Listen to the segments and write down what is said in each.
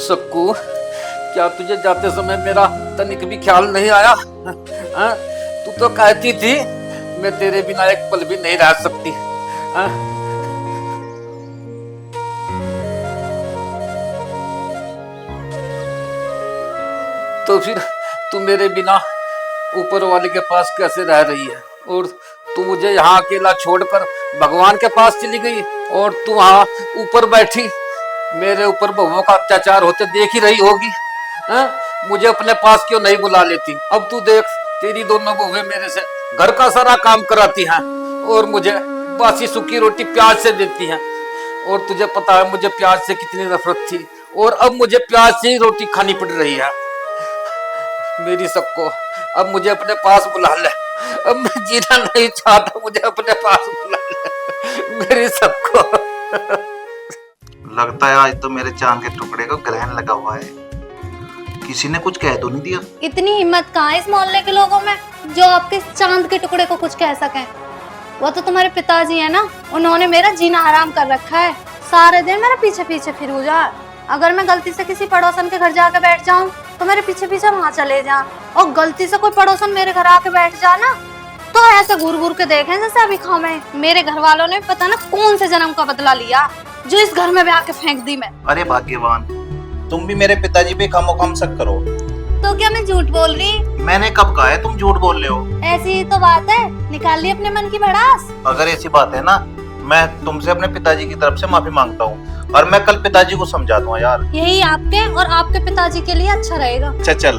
सक्कू, क्या तुझे जाते समय मेरा तनिक भी ख्याल नहीं आया? हाँ? तू तो कहती थी मैं तेरे बिना एक पल भी नहीं रह सकती। हाँ? तो फिर तू मेरे बिना ऊपर वाले के पास कैसे रह रही है? और तू मुझे यहाँ अकेला छोड़कर भगवान के पास चली गई, और तू वहाँ ऊपर बैठी मेरे ऊपर बहुओं का अत्याचार होते देख ही रही होगी। हाँ? मुझे अपने पास क्यों नहीं बुला लेती? अब तू देख, तेरी दोनों बहुएं मेरे से घर का सारा काम कराती हैं और मुझे बासी सूखी रोटी प्याज से देती हैं। और तुझे पता है मुझे प्याज से कितनी नफरत थी, और अब मुझे प्याज से ही रोटी खानी पड़ रही है। मेरी सबको अब मुझे अपने पास बुला ले, अब मैं जीना नहीं चाहता, मुझे अपने पास बुला ले मेरी सबको। लगता है आज तो मेरे चांद के टुकड़े को ग्रहण लगा हुआ है। किसी ने कुछ कह तो नहीं दिया? इतनी हिम्मत कहाँ है इस मोहल्ले के लोगों में जो आपके चांद के टुकड़े को कुछ कह सके? वो तो तुम्हारे पिताजी है ना, उन्होंने मेरा जीना हराम कर रखा है। सारे दिन मेरे पीछे पीछे फिरू जा। अगर मैं गलती से किसी पड़ोसन के घर जाके बैठ जाऊं तो मेरे पीछे पीछे वहां चले जा, और गलती से कोई पड़ोसन मेरे घर आके बैठ जा ना तो ऐसे घूर घूर के देखें जैसे अभी खाओ। मेरे घर वालों ने पता ना कौन से जन्म का बदला लिया जो इस घर में भी आके फेंक दी मैं। अरे भाग्यवान, तुम भी मेरे पिताजी पे खामोखाम शक करो। तो क्या मैं झूठ बोल रही? मैंने कब कहा है तुम झूठ बोल रहे हो? ऐसी ही तो बात है, निकाल ली अपने मन की भड़ास। अगर ऐसी बात है ना, मैं तुमसे अपने पिताजी की तरफ से माफी मांगता हूँ, और मैं कल पिताजी को समझा दूंगा यार। यही आपके और आपके पिताजी के लिए अच्छा रहेगा। अच्छा चल,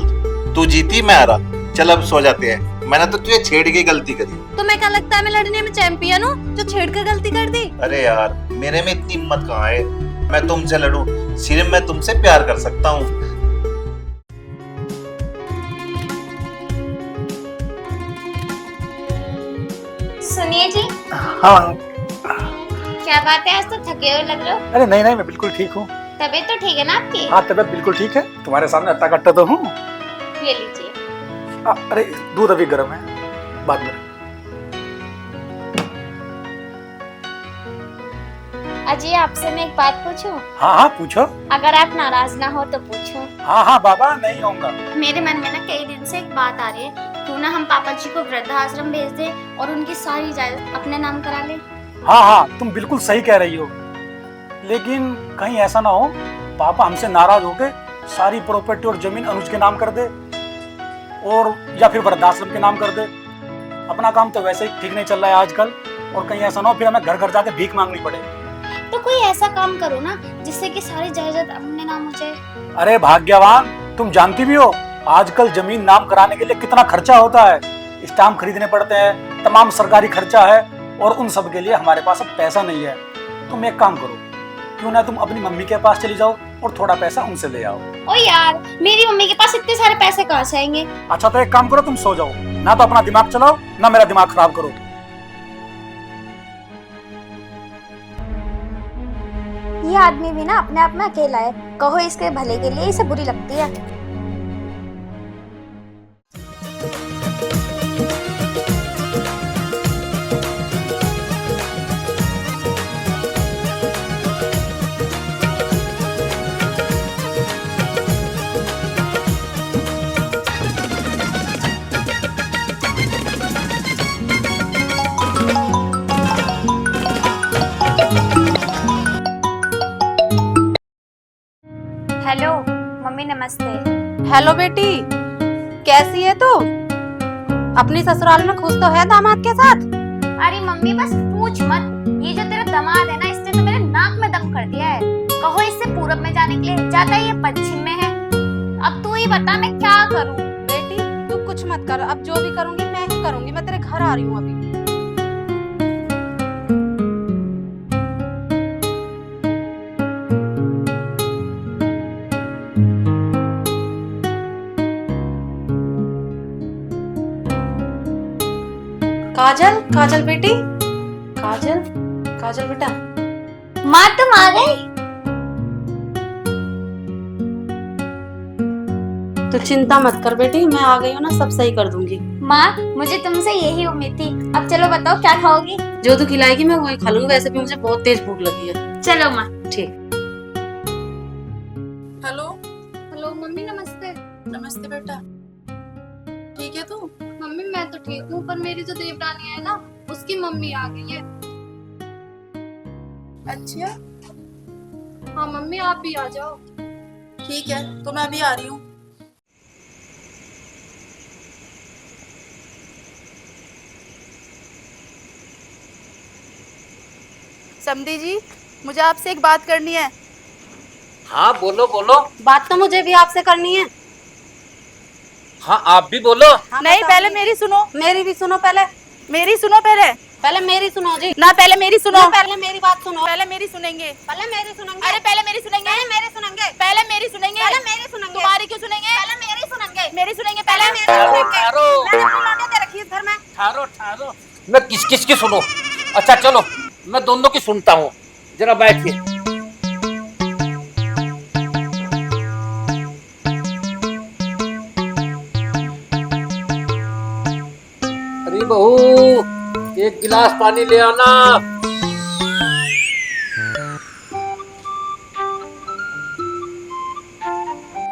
तू जीती मैं हारा, चल अब सो जाते हैं। मैंने तो तुझे छेड़ के गलती करी। तुम्हें क्या लगता है मैं लड़ने में चैंपियन हूँ जो छेड़ कर गलती कर दी? अरे यार, मेरे में इतनी हिम्मत कहाँ है मैं तुमसे लड़ूं? सिर्फ मैं तुमसे प्यार कर सकता हूँ। सुनिए जी। हाँ। क्या बात है, आज तो थके हुए लग रहे हो। अरे नहीं नहीं, मैं बिल्कुल ठीक हूँ। तबीयत तो ठीक है ना आपकी? हाँ, तबीयत बिल्कुल ठीक है। तुम्हारे सामने अट्टा कट्टा तो हूँ। ले लीजिए। अरे दूध अभी गर्म है, बाद में। अजी, आपसे मैं एक बात पूछूं? हाँ हाँ पूछो। अगर आप नाराज ना हो तो पूछो। हाँ हाँ बाबा, नहीं होऊंगा। मेरे मन में ना कई दिन से एक बात आ रही है, क्यों ना हम पापा जी को वृद्धाश्रम भेज दे और उनकी सारी इजाजत अपने नाम करा ले। हाँ हाँ, तुम बिल्कुल सही कह रही हो, लेकिन कहीं ऐसा ना हो पापा हमसे नाराज होके सारी प्रॉपर्टी और जमीन अनुज के नाम कर दे, और या फिर वृद्धाश्रम के नाम कर दे। अपना काम तो वैसे ही ठीक नहीं चल रहा है आजकल, और कहीं ऐसा ना हो फिर हमें घर घर जाके भीख मांगनी पड़े। तो कोई ऐसा काम करो ना जिससे कि सारी जायदाद अपने नाम हो जाए। अरे भाग्यवान, तुम जानती भी हो आजकल जमीन नाम कराने के लिए कितना खर्चा होता है। स्टाम्प खरीदने पड़ते हैं, तमाम सरकारी खर्चा है, और उन सब के लिए हमारे पास अब पैसा नहीं है। तुम एक काम करो, क्यों ना तुम अपनी मम्मी के पास चली जाओ और थोड़ा पैसा उनसे ले आओ। ओ यार, मेरी मम्मी के पास इतने सारे पैसे कहाँ से आएंगे? अच्छा तो एक काम करो, तुम सो जाओ, ना तो अपना दिमाग चलाओ ना मेरा दिमाग खराब करो। ये आदमी भी ना अपने आप में अकेला है, कहो इसके भले के लिए इसे बुरी लगती है। हेलो मम्मी, नमस्ते। हेलो बेटी, कैसी है तू? अपनी ससुराल में खुश तो है दामाद के साथ? अरे मम्मी बस पूछ मत, ये जो तेरा दामाद है ना, इसने तो मेरे नाक में दम कर दिया है। कहो इससे पूरब में जाने के लिए, जाता है ये पश्चिम में है। अब तू ही बता मैं क्या करूं? बेटी तू कुछ मत कर, अब जो भी करूंगी मैं ही करूंगी। मैं तेरे घर आ रही हूँ अभी। काजल, काजल बेटी, काजल, काजल बेटा। माँ तुम आ गई? तू चिंता मत कर बेटी, मैं आ गई हूँ ना, सब सही कर दूंगी। माँ मुझे तुमसे यही उम्मीद थी। अब चलो बताओ क्या खाओगी? जो तू खिलाएगी मैं वही खा लूंगी, वैसे भी मुझे बहुत तेज भूख लगी है। चलो माँ। ठीक। हेलो नमस्ते बेटा। ठीक है तू? मम्मी मैं तो ठीक हूँ, पर मेरी जो देवरानी है ना, उसकी मम्मी आ गई है। अच्छा हाँ मम्मी, आप भी आ जाओ। ठीक है, तो मैं अभी आ रही हूँ। समधी जी, मुझे आपसे एक बात करनी है। हाँ बोलो बोलो। बात तो मुझे भी आपसे करनी है। हाँ आप भी बोलो। हाँ, नहीं, बताओ। पहले मेरी सुनो। मेरी भी सुनो पहले। मेरी सुनो पहले। पहले मेरी सुनो जी। ना, पहले मेरी सुनो। ना, पहले मेरी बात सुनो। पहले मेरी सुनेंगे। पहले मेरी सुनेंगे। अरे पहले मेरी सुनेंगे। पहले मेरी सुनेंगे। पहले मेरी सुनेंगे। पहले मेरी सुनेंगे। तुम्हारी क्यों सुनेंगे? पहले मेरी सुनेंगे। मेरी सुनेंगे पहले। मेरी सुनेंगे। ठहरो मैंने अपनी लौंडे दे रखी है इस घर में। ठहरो ठहरो। मैं किस किस की सुनो? अच्छा चलो, मैं दोनों की सुनता हूँ। जरा बैठिए। अरे बहू, एक गिलास पानी ले आना।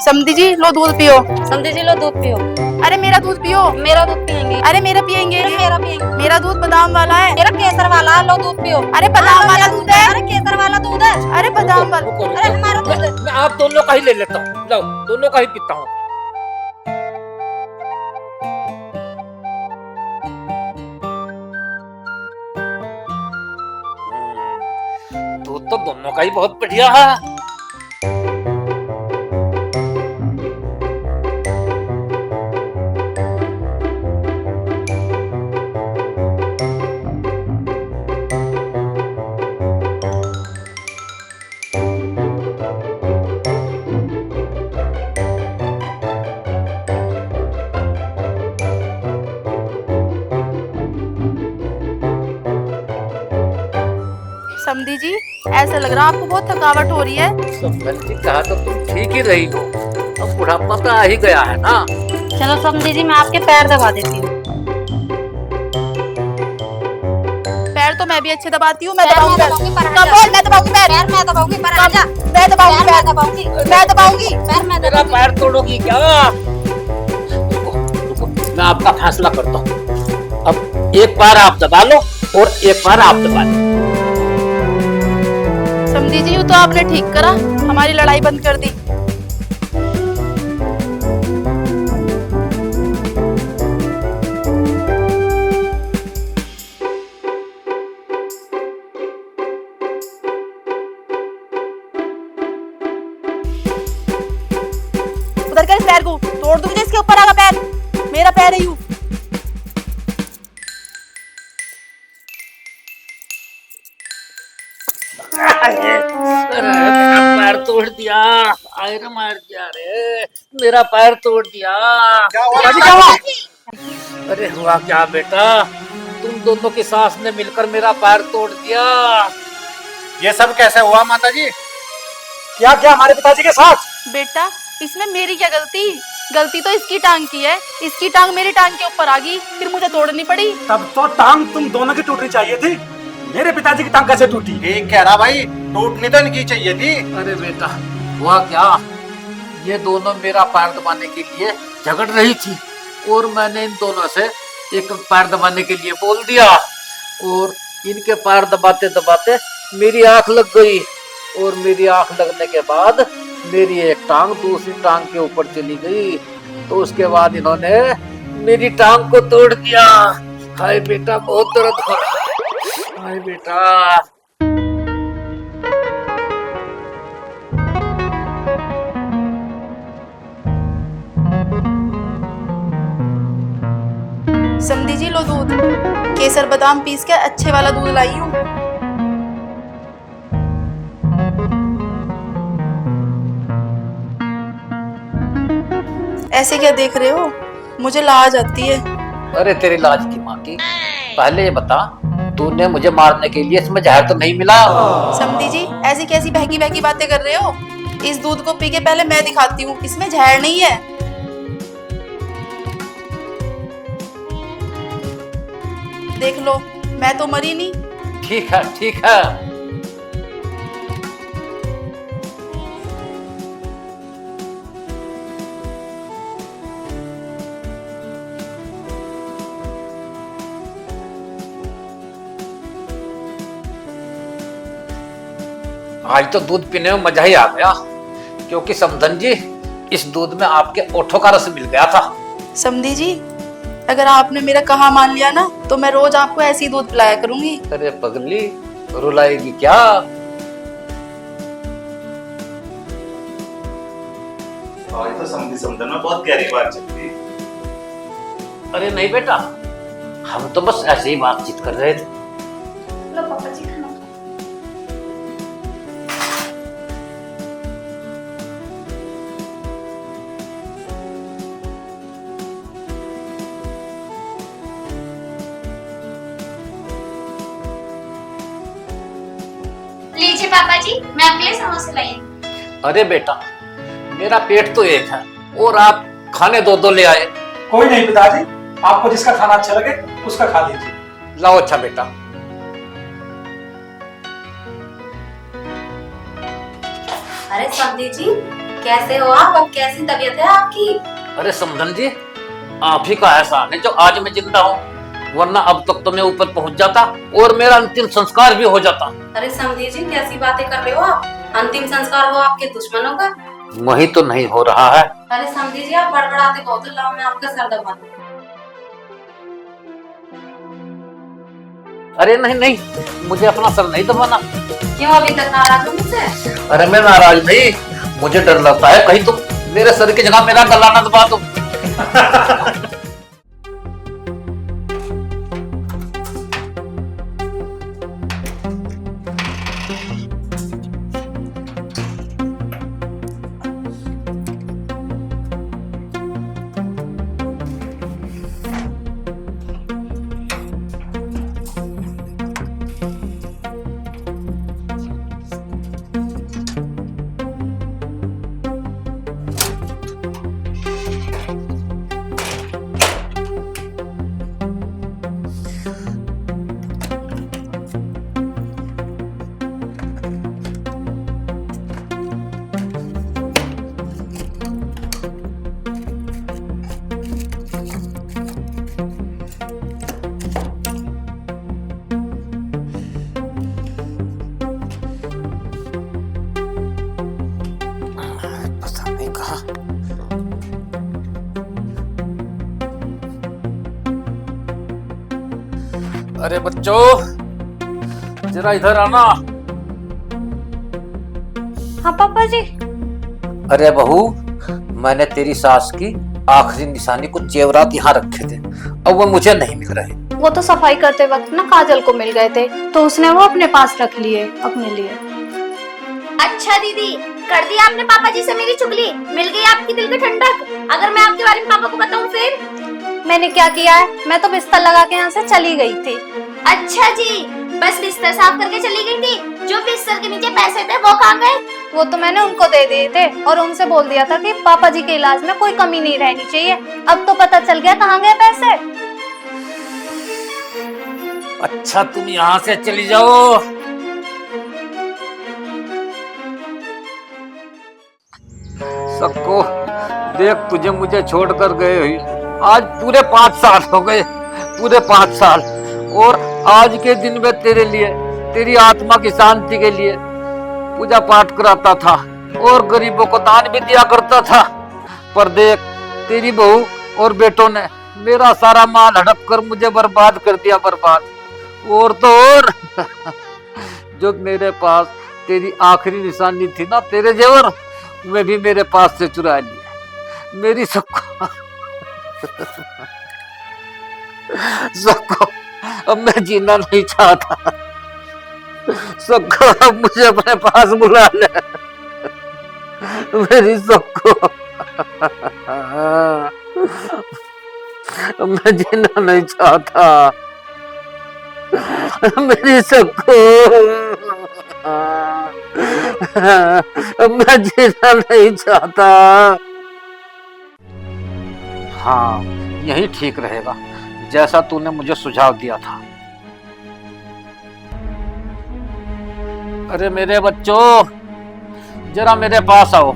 समधी जी, लो दूध पियो। समझे जी, लो दूध पियो। अरे मेरा दूध पियो। मेरा दूध पियेंगे। अरे मेरा पियेंगे। अरे मेरा पियेंगे। मेरा दूध बादाम वाला है। मेरा केसर वाला है, लो दूध पियो। अरे बादाम वाला दूध है। अरे केसर वाला दूध है। अरे बादाम वाला। रुको, रुको। अरे हमारा दूध है। मैं आप दोनों का ही ले लेता हूँ। लो, दोनों का ही पीता हूँ। दूध तो दोनों का ही बहुत बढ़िया है। समधी जी, ऐसा लग रहा है आपको बहुत थकावट हो रही है। संबल जी, कहा तो तुम ठीक ही रही हो। अब बुढ़ापा तो आ ही गया है ना। चलो समझे जी, मैं आपके पैर दबा देती हूँ। पैर तो मैं भी अच्छे दबाती हूँ। मैं पैर दबाऊंगी मैं दबाऊंगी, पर हट कब जा। बोल, मैं दबाऊंगी पैर। पैर मैं दबाऊंगी, पर हट जा। मैं दबाऊंगी पैर मैं पैर। दबाऊंगी। मैं दबाऊंगी। पैर मैं मेरा दबाऊंगी। पैर तोड़ोगी क्या? रुको, रुको, मैं आपका फैसला करता हूँ। अब एक पैर आप दबा लो और एक पैर आप दबा लो। समधी जी, तो आपने ठीक करा, हमारी लड़ाई बंद कर दी। उधर कर इस पैर को, तोड़ दूंगी इसके ऊपर आगा पैर। मेरा पैर है यू। अरे मेरा पैर तोड़ दिया। आयरन मार दिया रे, मेरा पैर तोड़ दिया। क्या हुआ जी, क्या हुआ? अरे हुआ क्या बेटा, तुम दोनों की सास ने मिलकर मेरा पैर तोड़ दिया। ये सब कैसे हुआ माता जी? क्या क्या हमारे पिताजी के साथ? बेटा, इसमें मेरी क्या गलती? गलती तो इसकी टांग की है। इसकी टांग मेरी टांग के ऊपर आ गई, फिर मुझे तोड़नी पड़ी। तब तो टांग तुम दोनों की टूटनी चाहिए थी। मेरे पिताजी की टांग कैसे टूटी? ठीक कह रहा भाई, टूटनी तो इनकी चाहिए थी। अरे बेटा, हुआ क्या, ये दोनों मेरा पैर दबाने के लिए झगड़ रही थी और मैंने इन दोनों से एक पैर दबाने के लिए बोल दिया और इनके पैर दबाते दबाते मेरी आंख लग गई और मेरी आंख लगने के बाद मेरी एक टांग दूसरी टांग के ऊपर चली गई, तो उसके बाद इन्होंने मेरी टांग को तोड़ दिया। हाय बेटा, बहुत दर्द हो रहा है। हाय बेटा। समधी जी, लो दूध। केसर बादाम पीस के अच्छे वाला दूध लाई हूँ। ऐसे क्या देख रहे हो? मुझे लाज आती है। अरे तेरी लाज की माँ की, पहले ये बता, तूने मुझे मारने के लिए इसमें जहर तो नहीं मिला? समधी जी, ऐसी कैसी बहकी बहकी बातें कर रहे हो? इस दूध को पी के पहले मैं दिखाती हूँ, इसमें जहर नहीं है। देख लो, मैं तो मरी नहीं। ठीक है ठीक है। आज तो दूध पीने में मजा ही आ गया, क्योंकि समधन जी इस दूध में आपके ओठों का रस मिल गया था। समधी जी, अगर आपने मेरा कहा मान लिया ना तो मैं रोज आपको ऐसे ही दूध पिलाया करूंगी। अरे पगली, रुलाएगी क्या? आज तो समझी समझन में बहुत गहरी बात चल रही है। अरे नहीं बेटा, हम तो बस ऐसे ही बातचीत कर रहे थे। लो पापा जी खाना। लीजिए पापा जी, मैं आपके लिए समोसे लाई हूँ। अरे बेटा, मेरा पेट तो एक है और आप खाने दो दो ले आए। कोई नहीं पिताजी, आपको जिसका खाना अच्छा लगे उसका खा लीजिए। लाओ अच्छा बेटा। अरे समधी जी, कैसे हो आप? अब कैसी तबीयत है आपकी? अरे समधन जी, आप ही का एहसान है जो आज मैं जिंदा हूँ, वरना अब तक तो मैं ऊपर पहुंच जाता और मेरा अंतिम संस्कार भी हो जाता। अरे समधी जी, कैसी बातें कर रहे हो आप? अंतिम संस्कार हो आपके दुश्मनों का। वही तो नहीं हो रहा है। अरे समधी जी, आप बड़बड़ाते बहुत हो। लाओ मैं आपका सर दबा दूं। अरे नहीं नहीं, मुझे अपना सर नहीं दबाना। क्यों अभी तक नाराज हो मुझसे? अरे मैं नाराज नहीं, मुझे डर लगता है कहीं तुम मेरे सर की जगह मेरा गला न दबा दो। पता नहीं कहाँ। अरे बच्चों, जरा इधर आना। हाँ पापा जी। अरे बहू, मैंने तेरी सास की आखिरी निशानी कुछ जेवरात यहाँ रखे थे, अब वो मुझे नहीं मिल रहे। वो तो सफाई करते वक्त ना काजल को मिल गए थे, तो उसने वो अपने पास रख लिए अपने लिए। अच्छा दीदी, कर दी आपने पापा जी से मेरी चुगली, मिल गई आपकी दिल की ठंडक। अगर मैं आपके बारे में पापा को बताऊं फिर? मैंने क्या किया है? मैं तो बिस्तर लगा के यहाँ से चली गई थी। अच्छा जी, बस बिस्तर साफ करके चली गई थी? जो बिस्तर के नीचे पैसे थे वो कहाँ गए? वो तो मैंने उनको दे दिए थे और उनसे बोल दिया था कि पापा जी के इलाज में कोई कमी नहीं रहनी चाहिए। अब तो पता चल गया कहाँ गए पैसे। अच्छा तुम यहाँ से चली जाओ। सबको देख, तुझे मुझे छोड़कर गए हुई आज पूरे 5 साल हो गए, पूरे 5 साल। और आज के दिन में तेरे लिए, तेरी आत्मा की शांति के लिए पूजा पाठ कराता था और गरीबों को दान भी दिया करता था। पर देख, तेरी बहू और बेटों ने मेरा सारा माल हड़प कर मुझे बर्बाद कर दिया, बर्बाद। और तो और जो मेरे पास तेरी आखिरी निशानी थी ना, तेरे जेवर, वे भी मेरे पास से चुरा लिए। मेरी सबको सबको अब मैं जीना नहीं चाहता। सबको अब मुझे अपने पास बुला ले, मेरी सबको। अब मैं जीना नहीं चाहता, मेरी सबको। अब मैं जीना नहीं चाहता। हाँ, यही ठीक रहेगा, जैसा तूने मुझे सुझाव दिया था। अरे मेरे बच्चों, जरा मेरे पास आओ,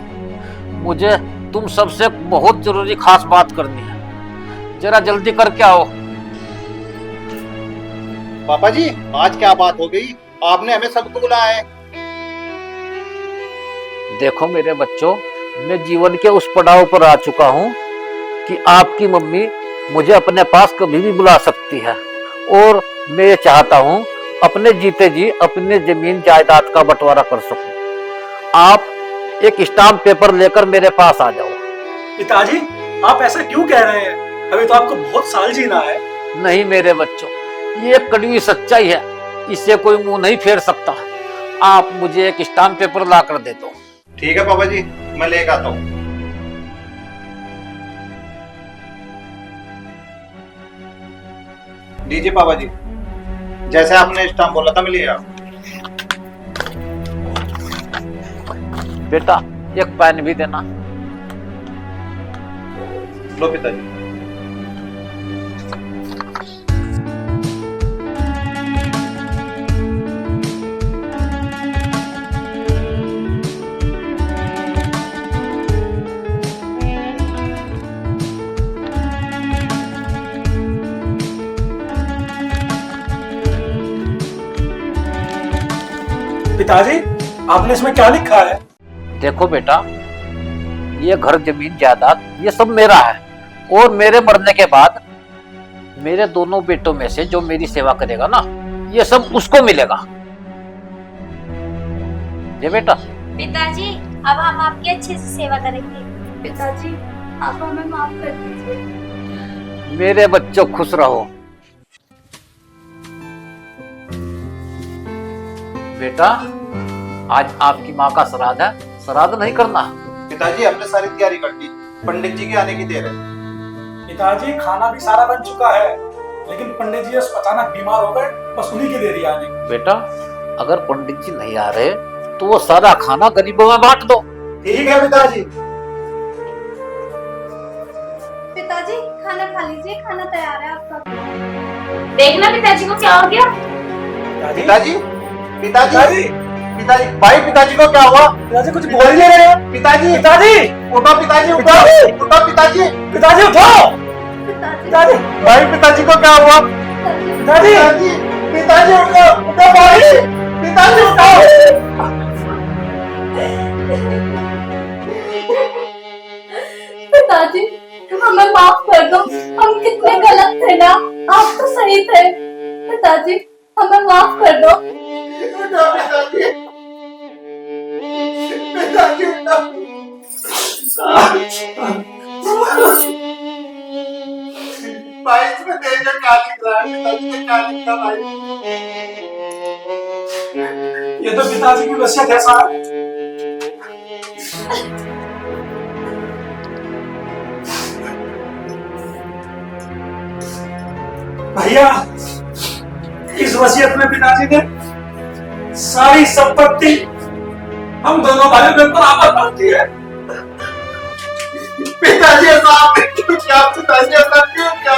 मुझे तुम सबसे बहुत जरूरी खास बात करनी है। जरा जल्दी करके आओ। पापा जी, आज क्या बात हो गई? आपने हमें सबको बुलाया है। देखो मेरे बच्चों, मैं जीवन के उस पड़ाव पर आ चुका हूँ कि आपकी मम्मी मुझे अपने पास कभी भी बुला सकती है, और मैं ये चाहता हूँ अपने जीते जी अपने जमीन जायदाद का बंटवारा कर सकूं। आप एक स्टाम्प पेपर लेकर मेरे पास आ जाओ। पिताजी, आप ऐसा क्यों कह रहे हैं? अभी तो आपको बहुत साल जीना है। नहीं मेरे बच्चों, ये कड़वी सच्चाई है, इससे कोई मुंह नहीं फेर सकता। आप मुझे एक स्टाम्प पेपर ला कर दे दो। ठीक है पापा जी, मैं लेकर आता हूँ। लीजिए पापा जी, जैसे आपने स्टाम्प बोला था मैं ले आया। बेटा एक पेन भी देना। लो पिताजी। पिताजी, आपने इसमें क्या लिखा है? देखो बेटा, ये घर जमीन जायदाद ये सब मेरा है, और मेरे मरने के बाद मेरे दोनों बेटों में से जो मेरी सेवा करेगा ना, ये सब उसको मिलेगा। ये बेटा। पिताजी, अब हम आपकी अच्छे से सेवा करेंगे। पिताजी, आप हमें माफ कर दीजिए। मेरे बच्चों खुश रहो। बेटा, आज आपकी माँ का श्राद्ध है, श्राद्ध नहीं करना। पिताजी हमने सारी तैयारी कर ली, पंडित जी के आने की देर है। पिताजी, खाना भी सारा बन चुका है, लेकिन पंडित जी अचानक बीमार हो गए, बस उन्हीं की देरी आने की। बेटा, अगर पंडित जी नहीं आ रहे तो वो सारा खाना गरीबों में बांट दो। ठीक है पिताजी। पिताजी, खाना खा लीजिए, खाना तैयार है आपका। देखना पिताजी को क्या हो गया। पिताजी, पिताजी, पिताजी, पिताजी, भाई पिताजी को क्या हुआ? पिताजी कुछ बोल ही नहीं रहे हैं। पिताजी, पिताजी, उठो पिताजी, उठो, पिताजी! उठो पिताजी, पिताजी उठो! पिताजी, पिताजी, भाई पिताजी को क्या हुआ? पिताजी, पिताजी, पिताजी उठो, उठो भाई, पिताजी उठो। पिताजी, हमें माफ कर दो, हम कितने गलत थे ना, आप तो सही थे। पिताजी, हमें माफ कर दो। उठो पिताजी, पिताजी उठो। भाई इसमें देखो क्या लिख रहा है, पिताजी ने क्या लिखा भाई? ये तो पिताजी की वसीयत है साहब। भैया, इस वसीयत में पिताजी ने सारी संपत्ति हम दोनों भाइयों के बराबर बांटी है। पिताजी ऐसा आपने क्यों किया? पिताजी ऐसा क्यों किया?